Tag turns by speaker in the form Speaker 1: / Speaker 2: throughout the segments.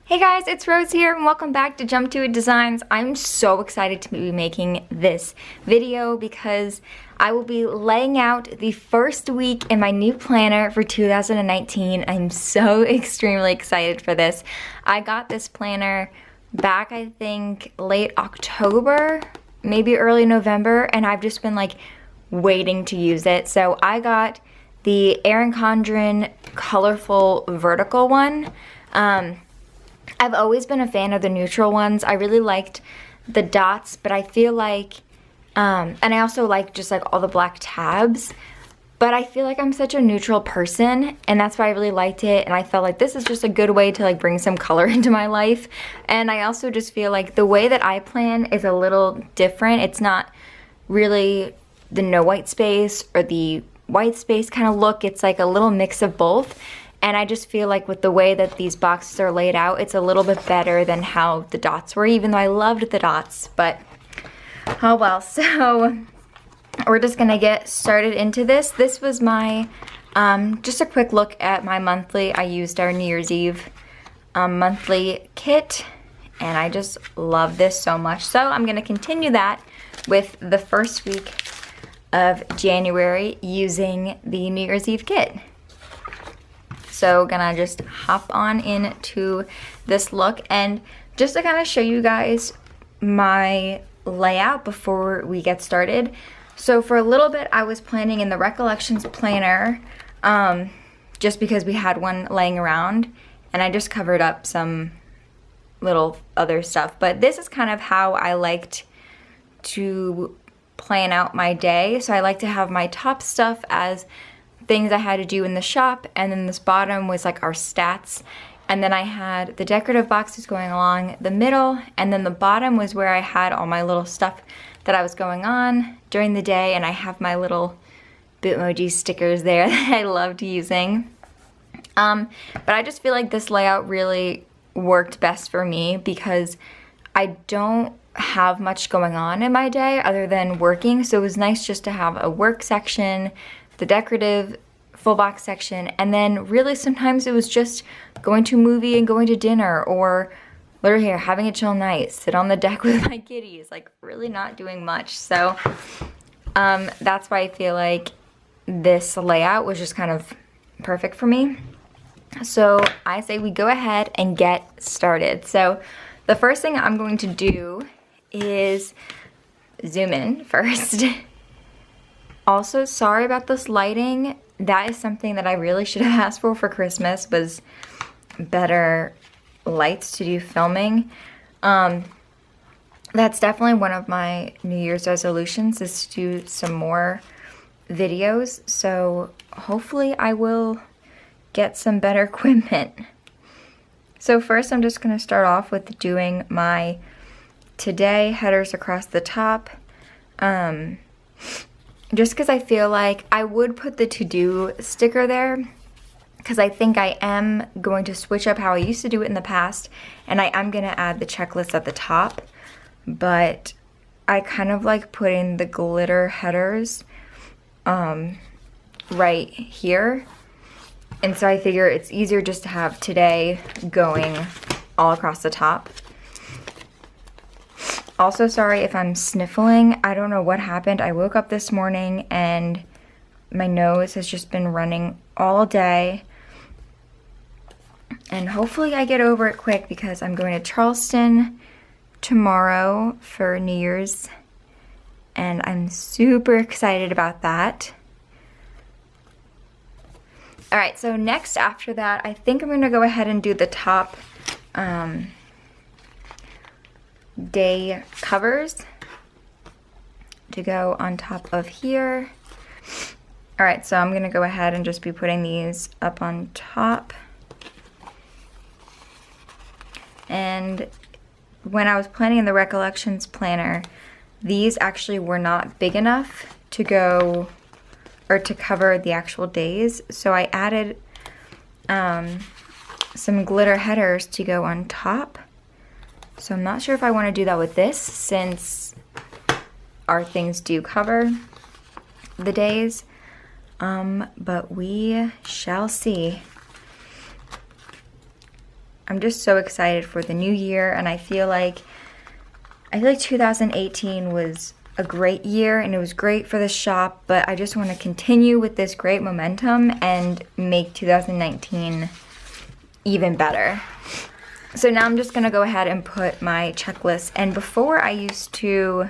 Speaker 1: Hey guys, it's Rose here and welcome back to Jump to It Designs. I'm so excited to be making this video because I will be laying out the first week in my new planner for 2019. I'm so extremely excited for this. I got this planner back, I think, late October, maybe early November, and I've just been like waiting to use it. So I got the Erin Condren colorful vertical one. I've always been a fan of the neutral ones. I really liked the dots, but I feel like, and I also like just like all the black tabs, but I feel like I'm such a neutral person, and that's why I really liked it, and I felt like this is just a good way to like bring some color into my life. And I also just feel like the way that I plan is a little different. It's not really the no white space or the white space kind of look. It's like a little mix of both. And I just feel like with the way that these boxes are laid out, it's a little bit better than how the dots were, even though I loved the dots, but oh well. So we're just gonna get started into this. This was my, just a quick look at my monthly. I used our New Year's Eve monthly kit, and I just love this so much. So I'm gonna continue that with the first week of January using the New Year's Eve kit. So gonna just hop on into this look, and just to kind of show you guys my layout before we get started. So for a little bit I was planning in the Recollections planner, just because we had one laying around, and I just covered up some little other stuff. But this is kind of how I liked to plan out my day. So I like to have my top stuff as things I had to do in the shop, and then this bottom was like our stats, and then I had the decorative boxes going along the middle, and then the bottom was where I had all my little stuff that I was going on during the day, and I have my little Bitmoji stickers there that I loved using. But I just feel like this layout really worked best for me because I don't have much going on in my day other than working, so it was nice just to have a work section, the decorative full box section, and then really sometimes it was just going to a movie and going to dinner, or literally having a chill night, sit on the deck with my kitties, like really not doing much. So that's why I feel like this layout was just kind of perfect for me. So I say we go ahead and get started. So the first thing I'm going to do is zoom in first. Also, sorry about this lighting. That is something that I really should have asked for Christmas, was better lights to do filming. That's definitely one of my New Year's resolutions, is to do some more videos. So hopefully I will get some better equipment. So first I'm just gonna start off with doing my today headers across the top. Just because I feel like I would put the to-do sticker there, because I think I am going to switch up how I used to do it in the past, and I am going to add the checklist at the top, but I kind of like putting the glitter headers right here, and so I figure it's easier just to have today going all across the top. Also, sorry if I'm sniffling. I don't know what happened. I woke up this morning and my nose has just been running all day. And hopefully I get over it quick, because I'm going to Charleston tomorrow for New Year's, and I'm super excited about that. Alright, so next after that, I think I'm going to go ahead and do the top day covers to go on top of here. Alright, so I'm gonna go ahead and just be putting these up on top. And when I was planning in the Recollections planner, these actually were not big enough to go, or to cover the actual days, so I added some glitter headers to go on top. So I'm not sure if I want to do that with this, since our things do cover the days, but we shall see. I'm just so excited for the new year, and I feel like 2018 was a great year and it was great for the shop, but I just want to continue with this great momentum and make 2019 even better. So now I'm just gonna go ahead and put my checklist, and before I used to,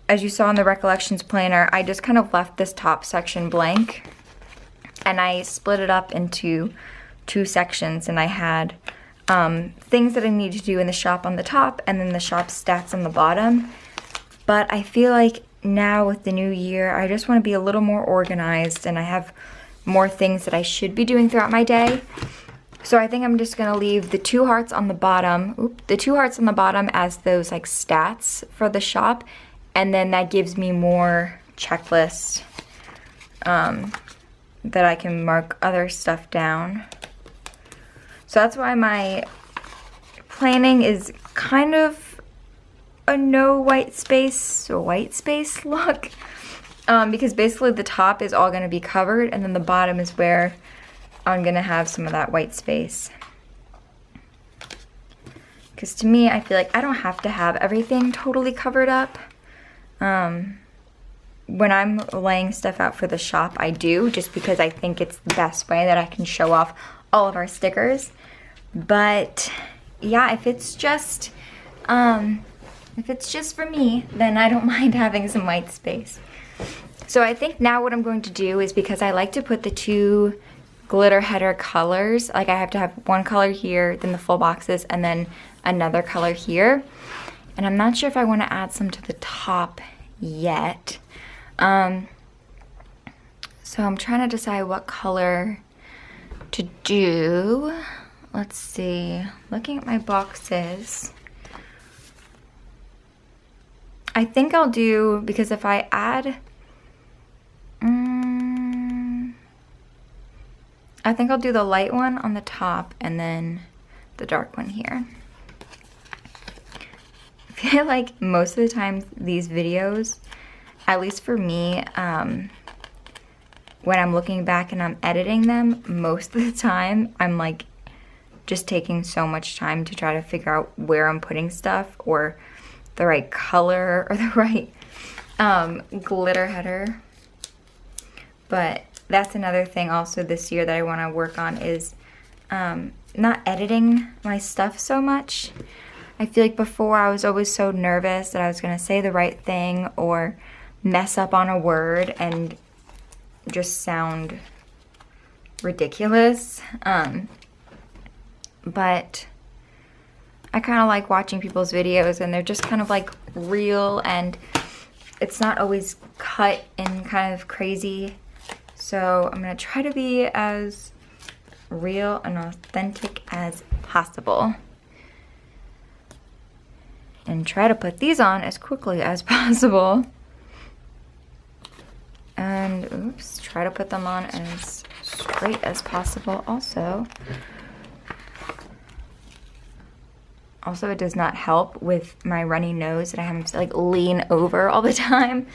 Speaker 1: as you saw in the Recollections planner, I just kind of left this top section blank and I split it up into 2 sections, and I had things that I need to do in the shop on the top and then the shop stats on the bottom. But I feel like now with the new year, I just want to be a little more organized, and I have more things that I should be doing throughout my day. So I think I'm just gonna leave the 2 hearts on the bottom, as those like stats for the shop, and then that gives me more checklists that I can mark other stuff down. So that's why my planning is kind of a no white space look, because basically the top is all gonna be covered, and then the bottom is where I'm gonna have some of that white space. Because to me, I feel like I don't have to have everything totally covered up. When I'm laying stuff out for the shop, I do, just because I think it's the best way that I can show off all of our stickers. But yeah, if it's just for me, then I don't mind having some white space. So I think now what I'm going to do is, because I like to put the 2 glitter header colors, like I have to have one color here, then the full boxes, and then another color here. And I'm not sure if I want to add some to the top yet. So I'm trying to decide what color to do. Let's see, looking at my boxes, I think I'll do, because if I add, I think I'll do the light one on the top and then the dark one here. I feel like most of the time these videos, at least for me, when I'm looking back and I'm editing them, most of the time I'm like just taking so much time to try to figure out where I'm putting stuff, or the right color, or the right glitter header. But that's another thing also this year that I want to work on, is not editing my stuff so much. I feel like before I was always so nervous that I was going to say the right thing or mess up on a word and just sound ridiculous. But I kind of like watching people's videos, and they're just kind of like real, and it's not always cut and kind of crazy. So I'm gonna try to be as real and authentic as possible, and try to put these on as quickly as possible. And oops, try to put them on as straight as possible also. Also, it does not help with my runny nose that I have to like lean over all the time.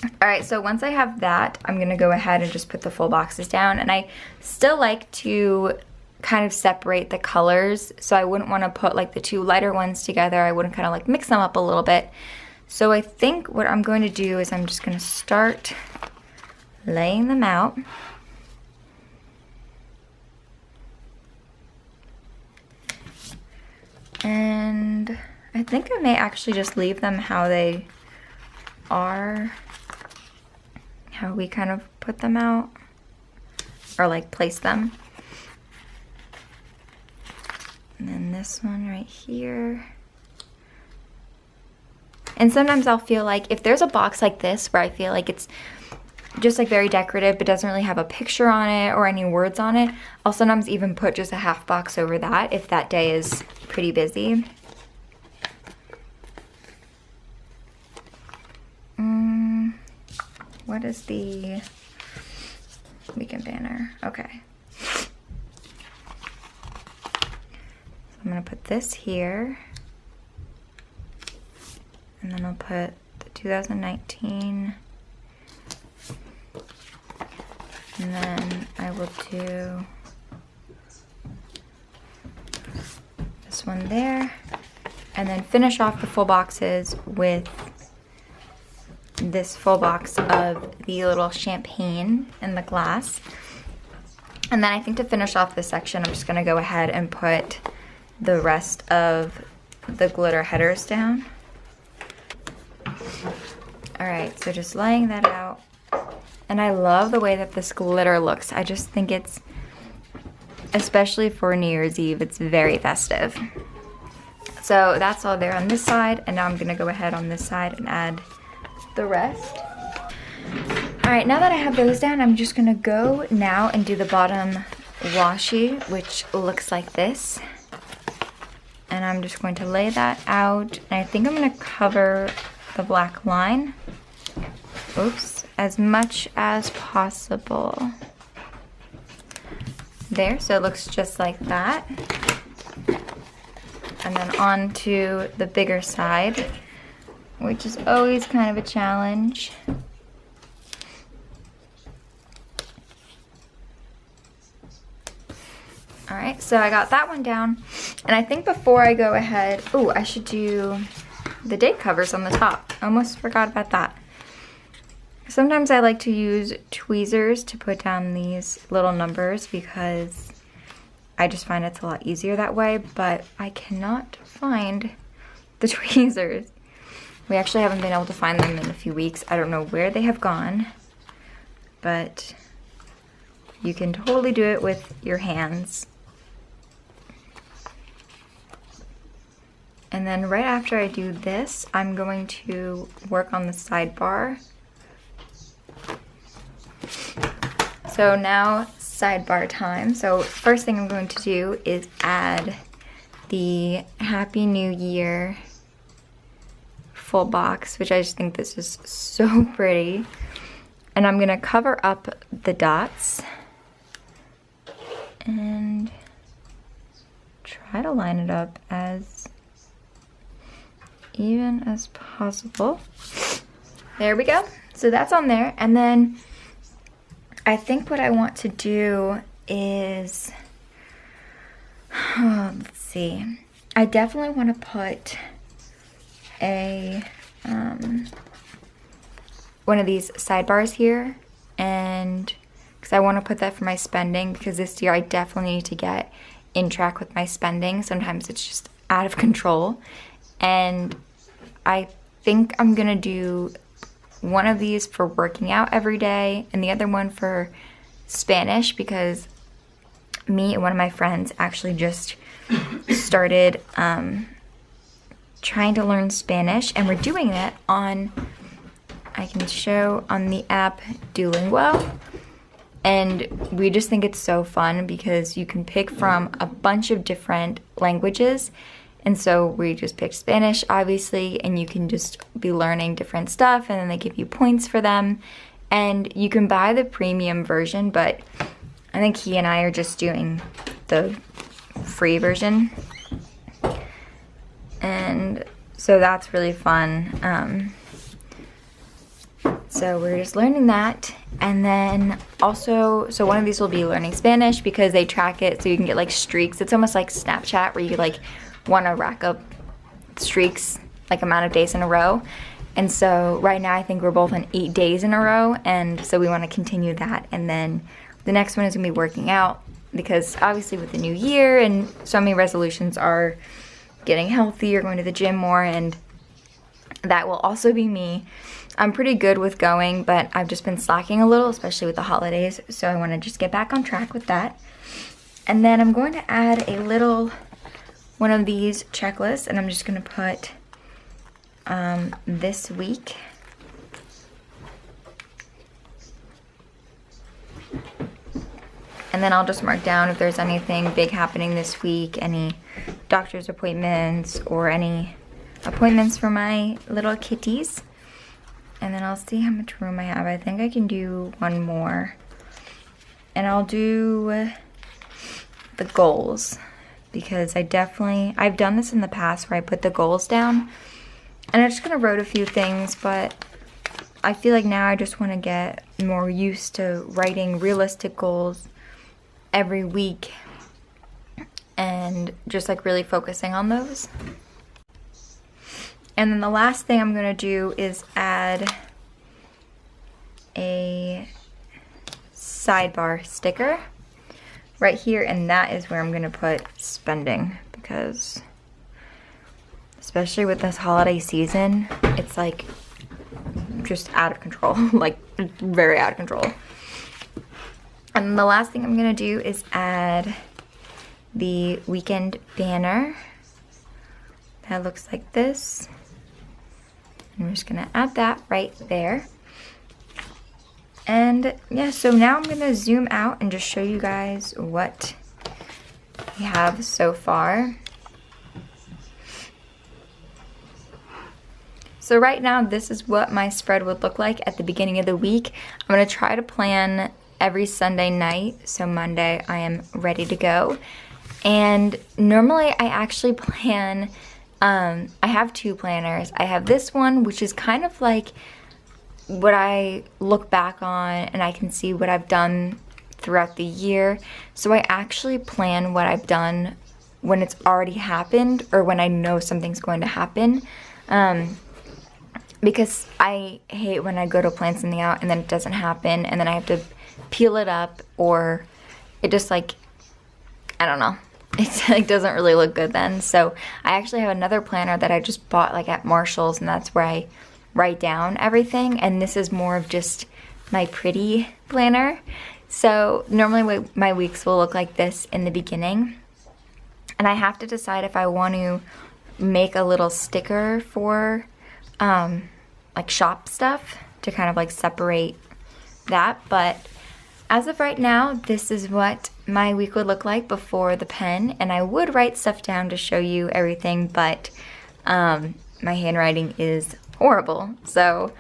Speaker 1: All right, so once I have that, I'm gonna go ahead and just put the full boxes down. And I still like to kind of separate the colors, so I wouldn't want to put like the 2 lighter ones together. I wouldn't kind of like mix them up a little bit. So I think what I'm going to do is I'm just gonna start laying them out. And I think I may actually just leave them how they are, how we kind of put them out, or like place them. And then this one right here. And sometimes I'll feel like if there's a box like this where I feel like it's just like very decorative but doesn't really have a picture on it or any words on it, I'll sometimes even put just a half box over that if that day is pretty busy. What is the weekend banner? Okay. So I'm gonna put this here, and then I'll put the 2019, and then I will do one there. And then finish off the full boxes with this full box of the little champagne in the glass. And then I think to finish off this section, I'm just gonna go ahead and put the rest of the glitter headers down. All right, so just laying that out. And I love the way that this glitter looks. I just think it's, especially for New Year's Eve, it's very festive. So that's all there on this side, and now I'm gonna go ahead on this side and add the rest. All right, now that I have those down, I'm just gonna go now and do the bottom washi, which looks like this. And I'm just going to lay that out. And I think I'm gonna cover the black line, oops, as much as possible. There, so it looks just like that. And then on to the bigger side, which is always kind of a challenge. All right, so I got that one down. And I think before I go ahead, oh, I should do the date covers on the top. I almost forgot about that. Sometimes I like to use tweezers to put down these little numbers because I just find it's a lot easier that way, but I cannot find the tweezers. We actually haven't been able to find them in a few weeks. I don't know where they have gone, but you can totally do it with your hands. And then right after I do this, I'm going to work on the sidebar. So now sidebar time. So first thing I'm going to do is add the Happy New Year full box, which I just think this is so pretty. And I'm gonna cover up the dots and try to line it up as even as possible. There we go. So that's on there. And then I think what I want to do is, let's see. I definitely want to put a, one of these sidebars here, and because I want to put that for my spending, because this year I definitely need to get in track with my spending. Sometimes it's just out of control. And I think I'm gonna do one of these for working out every day and the other one for Spanish, because me and one of my friends actually just started trying to learn Spanish, and we're doing it on, I can show on the app Duolingo. And we just think it's so fun because you can pick from a bunch of different languages. And so we just picked Spanish, obviously, and you can just be learning different stuff, and then they give you points for them. And you can buy the premium version, but I think he and I are just doing the free version. And so that's really fun. So we're just learning that. And then also, so one of these will be learning Spanish because they track it so you can get like streaks. It's almost like Snapchat where you like want to rack up streaks, like amount of days in a row. And so right now I think we're both on 8 days in a row, and so we want to continue that. And then the next one is gonna be working out, because obviously with the new year and so many resolutions are getting healthier, going to the gym more, and that will also be me. I'm pretty good with going, but I've just been slacking a little, especially with the holidays, so I want to just get back on track with that. And then I'm going to add a little one of these checklists, and I'm just going to put this week. And then I'll just mark down if there's anything big happening this week, any doctor's appointments or any appointments for my little kitties. And then I'll see how much room I have. I think I can do one more. And I'll do the goals, because I've done this in the past where I put the goals down. And I'm just gonna write a few things, but I feel like now I just wanna get more used to writing realistic goals every week. and just like really focusing on those. And then the last thing I'm gonna do is add a sidebar sticker right here, and that is where I'm gonna put spending, because especially with this holiday season, it's like just out of control, like very out of control. And the last thing I'm gonna do is add the weekend banner that looks like this. I'm just gonna add that right there. And yeah, so now I'm gonna zoom out and just show you guys what we have so far. So right now, this is what my spread would look like at the beginning of the week. I'm gonna try to plan every Sunday night, so Monday I am ready to go. And normally I actually plan, I have two planners. I have this one, which is kind of like what I look back on and I can see what I've done throughout the year. So I actually plan what I've done when it's already happened or when I know something's going to happen. Because I hate when I go to plan something out and then it doesn't happen and then I have to peel it up, or it just like, I don't know. It like doesn't really look good then. So I actually have another planner that I just bought like at Marshall's, and that's where I write down everything, and this is more of just my pretty planner. So normally my weeks will look like this in the beginning, and I have to decide if I want to make a little sticker for like shop stuff to kind of like separate that. But as of right now, this is what my week would look like before the pen, and I would write stuff down to show you everything, but my handwriting is horrible. So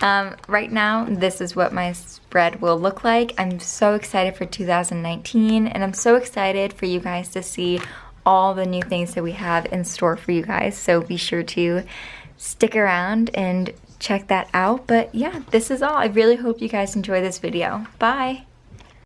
Speaker 1: right now, this is what my spread will look like. I'm so excited for 2019, and I'm so excited for you guys to see all the new things that we have in store for you guys. So be sure to stick around and check that out. But yeah, this is all. I really hope you guys enjoy this video. Bye!